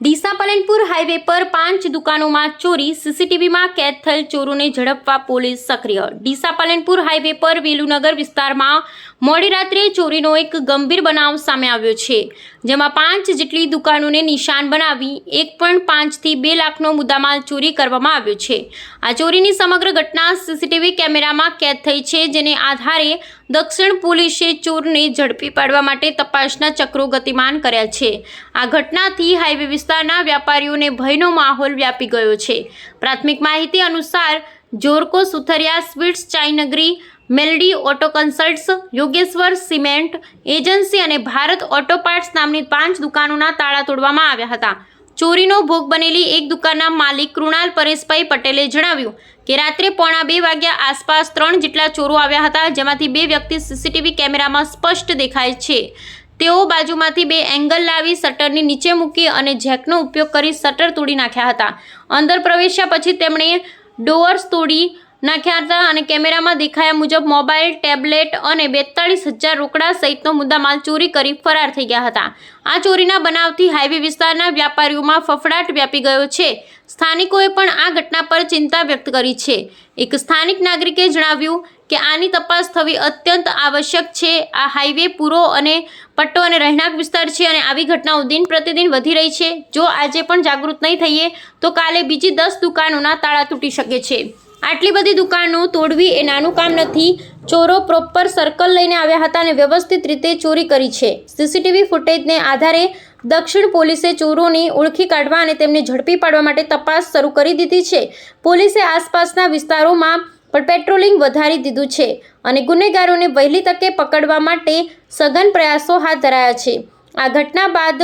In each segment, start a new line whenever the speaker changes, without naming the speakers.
Deesa Palanpur highway પર 5 દુકાનોમાં ચોરી, સીસીટીવીમાં કેદ થયેલ ચોરોને ઝડપવા પોલીસ સક્રિય। ડીસા પાલનપુર હાઈવે પર વેલુનગર વિસ્તારમાં મોડી રાત્રે ચોરીનો એક ગંભીર બનાવ સામે આવ્યો છે, જેમાં 5 જેટલી દુકાનોને નિશાન બનાવી 1.5 થી 2 લાખનો મુદ્દામાલ ચોરી કરવામાં આવ્યો છે। આ ચોરીની સમગ્ર ઘટના સીસીટીવી કેમેરામાં કેદ થઈ છે, જેને આધારે દક્ષિણ પોલીસે ચોરને ઝડપી પાડવા માટે તપાસના ચક્રો ગતિમાન કર્યા છે। આ ઘટનાથી હાઈવે વિસ્તારના વેપારીઓને ભયનો માહોલ વ્યાપી ગયો છે। પ્રાથમિક માહિતી અનુસાર જોરકો સુથરિયા સ્વીટ્સ, ચાયનગરી, Meldi auto consults, Yogeshwar cement agency અને ભારત ઓટો પાર્ટ્સ નામની 5 દુકાનોના તાળા તોડવામાં આવ્યા હતા। ચોરીનો ભોગ બનેલી એક દુકાનના માલિક કૃણાલ પરેશભાઈ પટેલે જણાવ્યું કે રાત્રે 1:45 વાગ્યા આસપાસ 3 જેટલા ચોરો આવ્યા હતા, જેમાંથી 2 વ્યક્તિ સીસીટીવી કેમેરામાં સ્પષ્ટ દેખાય છે। તેઓ બાજુમાંથી 2 એંગલ લાવી શટરની નીચે મૂકી અને જેકનો ઉપયોગ કરી શટર તોડી નાખ્યા હતા। અંદર પ્રવેશ્યા પછી તેમણે ડોઅર્સ તોડી નાખ્યા હતા અને કેમેરામાં દેખાયા મુજબ મોબાઈલ, ટેબ્લેટ અને 42,000 રોકડા સહિતનો મુદ્દામાલ ચોરી કરી ફરાર થઈ ગયા હતા। આ ચોરીના બનાવથી હાઈવે વિસ્તારના વ્યાપારીઓમાં ફફડાટ વ્યાપી ગયો છે। સ્થાનિકોએ પણ આ ઘટના પર ચિંતા વ્યક્ત કરી છે। એક સ્થાનિક નાગરિકે જણાવ્યું કે આની તપાસ થવી અત્યંત આવશ્યક છે। આ હાઈવે પૂરો અને પટ્ટો અને રહેણાંક વિસ્તાર છે અને આવી ઘટનાઓ દિન પ્રતિદિન વધી રહી છે। જો આજે પણ જાગૃત નહીં થઈએ તો કાલે બીજી 10 દુકાનોના તાળા તૂટી શકે છે। આટલી બધી દુકાનો તોડવી એ નાનું કામ નથી। ચોરો પ્રોપર સર્કલ લઈને આવ્યા હતા અને વ્યવસ્થિત રીતે ચોરી કરી છે। સીસીટીવી ફૂટેજને આધારે દક્ષિણ પોલીસે ચોરોને ઓળખી કાઢવા અને તેમને ઝડપી પાડવા માટે તપાસ શરૂ કરી દીધી છે। પોલીસે આસપાસના વિસ્તારોમાં પણ પેટ્રોલિંગ વધારી દીધું છે અને ગુનેગારોને વહેલી તકે પકડવા માટે સઘન પ્રયાસો હાથ ધરાયા છે। આ ઘટના બાદ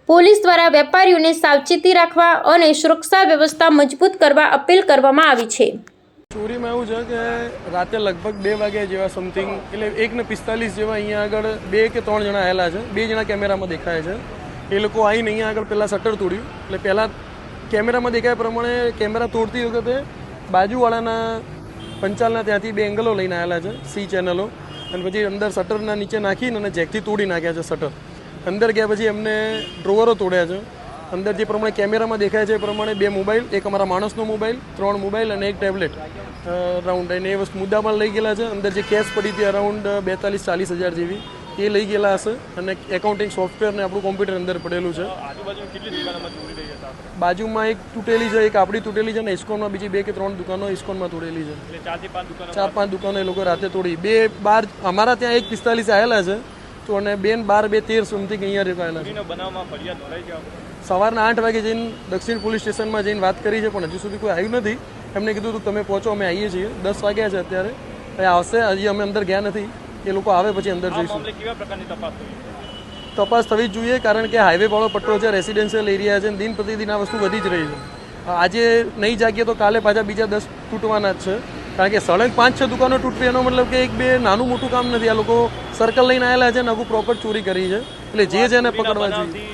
પોલીસ દ્વારા વેપારીઓને સાવચેતી રાખવા અને સુરક્ષા વ્યવસ્થા મજબૂત કરવા અપીલ કરવામાં આવી છે।
ચોરીમાં એવું છે કે રાતે લગભગ 2 વાગ્યા જેવા સમથિંગ, એટલે 1:45 જેવા અહીંયા આગળ 2 કે 3 જણા આવેલા છે। 2 જણા કેમેરામાં દેખાય છે। એ લોકો આવીને અહીંયા આગળ પહેલાં શટર તોડ્યું, એટલે પહેલાં કેમેરામાં દેખાય પ્રમાણે કેમેરા તોડતી વખતે બાજુવાળાના પંચાલના ત્યાંથી 2 એંગલો લઈને આવેલા છે, C ચેનલો, અને પછી અંદર શટરના નીચે નાખીને અને જેકથી તોડી નાખ્યા છે શટર। અંદર ગયા પછી એમને ડ્રોવરો તોડ્યા છે। અંદર જે પ્રમાણે કેમેરામાં દેખાય છે એ પ્રમાણે 2 મોબાઈલ, એક અમારા માણસનો મોબાઈલ, 3 મોબાઈલ અને એક ટેબ્લેટ રાઉન્ડ, અને એ વસ્તુ મુદ્દામાં લઈ ગયેલા છે। અંદર જે કેશ પડી હતી અરાઉન્ડ 42-40 હજાર જેવી, એ લઈ ગયેલા હશે, અને એકાઉન્ટિંગ સોફ્ટવેર ને આપણું કોમ્પ્યુટર અંદર પડેલું છે। બાજુમાં એક તૂટેલી છે, એક આપણી તૂટેલી છે, ને ઇસ્કોનમાં બીજી 2 કે 3 દુકાનો ઇસ્કોનમાં તોડેલી છે। 4-5 દુકાનો એ લોકો રાતે તોડી। 2 બાર અમારા ત્યાં 1:45 આવેલા છે, તો અને 2 ને 12, 2:13 સમથિંગ અહીંયા રેવાયેલા છે। સવારના 8 વાગે જઈને દક્ષિણ પોલીસ સ્ટેશનમાં જઈને વાત કરી છે, પણ હજુ સુધી કોઈ આવ્યું નથી। એમને કીધું હતું તમે પહોંચો, અમે આવીએ છીએ। 10 વાગ્યા છે અત્યારે, આવશે, હજી અમે અંદર ગયા નથી। એ લોકો આવે પછી અંદર જઈશું। તપાસ થવી જ જોઈએ, કારણ કે હાઈવે વાળો પટ્ટો છે, રેસિડેન્શિયલ એરિયા છે, દિન પ્રતિદિન આ વસ્તુ વધી જ રહી છે। આજે નહીં જાગીએ તો કાલે પાછા બીજા 10 તૂટવાના જ છે, કારણ કે સળંગ 5-6 દુકાનો તૂટવી એનો મતલબ કે 1-2 નાનું મોટું કામ નથી। આ લોકો સર્કલ લઈને આવેલા છે અને આખું પ્રોપર ચોરી કરી છે, એટલે જે છે એને પકડવા જોઈએ।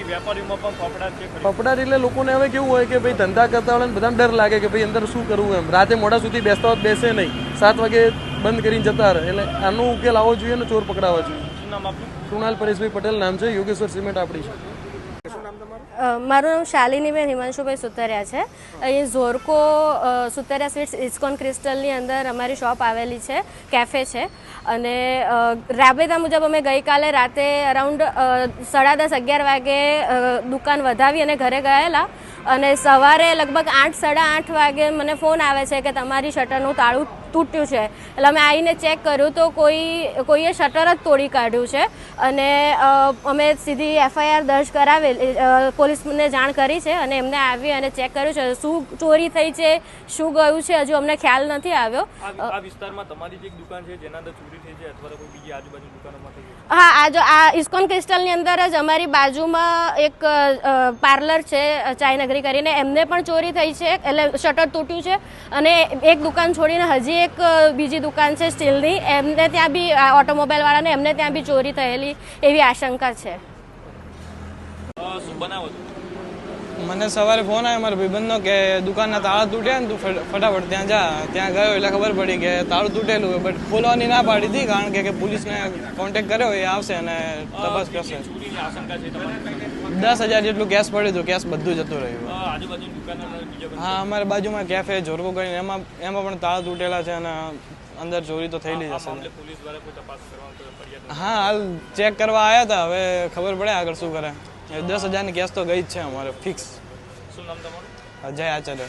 ફફડાટ એટલે લોકોને હવે કેવું હોય કે ભાઈ ધંધા કરતા હોય બધાને ડર લાગે કે ભાઈ અંદર શું કરવું એમ। રાતે મોડા સુધી બેસતા હોય બેસે નહીં, 7 વાગે બંધ કરીને જતા રહે, એટલે આનો ઉકેલ આવવો જોઈએ ને ચોર પકડાવવા જોઈએ। કૃણાલ પરેશભાઈ પટેલ નામ છે, યોગેશ્વર સિમેન્ટ આપણી છે।
મારું નામ શાલિનીબેન હિમાંશુભાઈ સુતરિયા છે। અહીં ઝોરકો સુતરિયા સ્વીટ્સ ઇસ્કોન ક્રિસ્ટલની અંદર અમારી શોપ આવેલી છે, કેફે છે, અને રાબેતા મુજબ અમે ગઈકાલે રાતે અરાઉન્ડ 10:30-11 વાગે દુકાન વધાવી અને ઘરે ગયેલા, અને સવારે લગભગ 8-8:30 વાગે મને ફોન આવે છે કે તમારી શટરનું તાળું તૂટ્યું છે। એટલે અમે આવીને ચેક કર્યું તો કોઈએ શટર જ તોડી કાઢ્યું છે, અને અમે સીધી FIR દર્જ કરાવેલી, પોલીસને જાણ કરી છે, અને એમને આવી અને ચેક કર્યું છે શું ચોરી થઈ છે, શું ગયું છે, હજુ અમને ખ્યાલ નથી આવ્યો।
આ વિસ્તારમાં તમારી જે દુકાન છે જેના અંદર ચોરી થઈ છે, અથવા તો કોઈ બીજી આજુબાજુ દુકાનોમાં થઈ છે?
હા, આ ઇસ્કોન ક્રિસ્ટલની અંદર જ અમારી બાજુમાં એક પાર્લર છે, ચાયનગરી કરીને, એમને પણ ચોરી થઈ છે, એટલે શટર તૂટ્યું છે। અને એક દુકાન છોડીને હજી એક બીજી દુકાન છે સ્ટીલની, એમને ત્યાં બી ઓટોમોબાઈલ વાળાને એમને ત્યાં બી ચોરી થયેલી એવી આશંકા છે।
શું બનાવો છો?
મને સવારે ફોન આવ્યો મારા ભાઈબંધનો કે દુકાનના તાળા તૂટ્યા ને તું ફટાફટ ત્યાં જા. ત્યાં ગયો એટલે ખબર પડી કે તાળું તૂટેલું હોય, બટ ખોલવાની ના પાડી હતી કારણ કે પોલીસને કોન્ટેક્ટ કર્યો એ આવશે અને તપાસ કરશે.
ચોરીની આશંકા છે તમારી?
10,000 જેટલું કેશ પડ્યું હતું, કેશ બધું જતું રહ્યું.
આજુબાજુની દુકાનના બીજા કોઈ?
હા, અમારી બાજુમાં કેફે જોરકો કરીને એમાં પણ તાળા તૂટેલા છે અને અંદર ચોરી તો થયેલી જ હશે.
મામલે પોલીસ દ્વારા કોઈ તપાસ કરવાનો કોઈ ફરિયાદ?
હા, હાલ ચેક કરવા આવ્યા હતા, હવે ખબર પડે આગળ શું કરે. 10,000ની કેશ તો ગઈ જ છે અમારે ફિક્સ.
શું નામ તમારું?
અજય આચાર્ય.